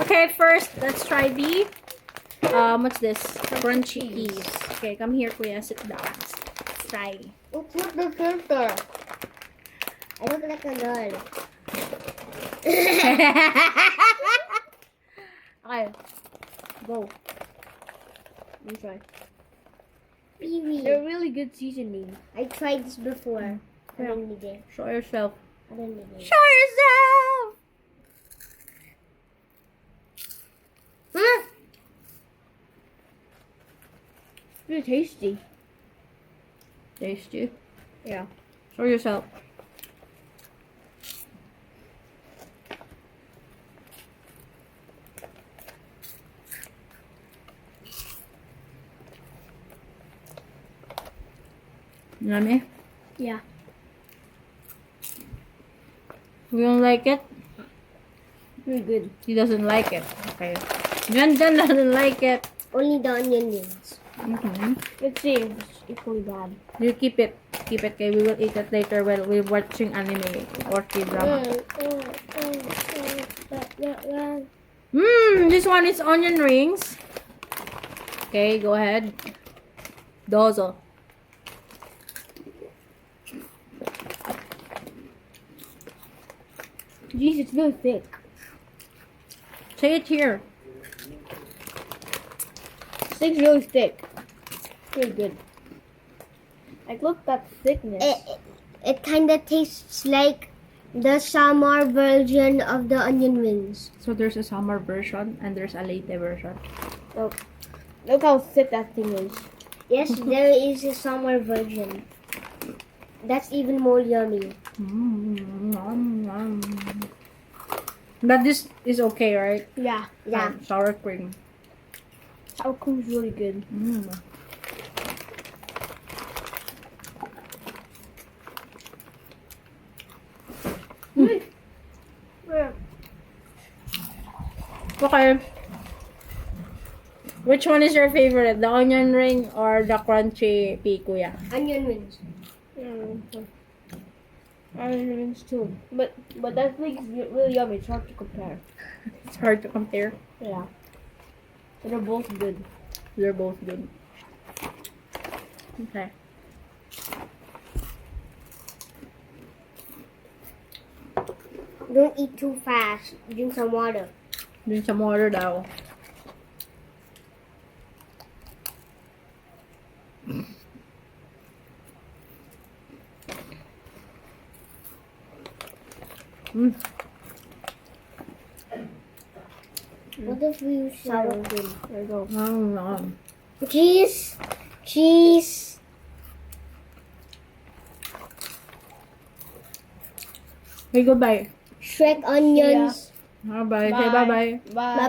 Okay, first, let's try the, what's this? Crunchy cheese. Okay, come here, Kuya. Sit down. Let's try. It's not the filter. I look like a girl. Okay, go. Let me try. Peewee. They're really good seasoning. I tried this before. I Yeah. don't need it. Show yourself. I don't need it. Show yourself! Huh? Really tasty. Tasty? Yeah. Show yourself. Yummy? Yeah. You don't like it? Pretty good. He doesn't like it. Okay. Janjan doesn't like it. Only the onion rings. Okay. Let's see if it's equally bad. You keep it. Keep it, okay? We will eat it later while we're watching anime or K-drama. This one is onion rings. Okay, go ahead. Dozo. Jeez, it's really thick. Say it here. This thing's really thick. Really good. Like, look at that thickness. It kind of tastes like the summer version of the onion rings. So there's a summer version and there's a late version. Look how thick that thing is. Yes, there is a summer version. That's even more yummy. But this is okay, right? Yeah. Yeah. Sour cream. Sour cream is really good. Okay. Which one is your favorite? The onion ring or the crunchy pea, Kuya? Onion rings. Onion rings too. But that thing is really yummy. It's hard to compare. It's hard to compare. Yeah. But they're both good. They're both good. Okay. Don't eat too fast. Drink some water. Drink some water daw. What if we use sour cream? There you go. Cheese. Cheese. Okay, goodbye. Shrek onions. Bye-bye. Say bye-bye. Bye bye.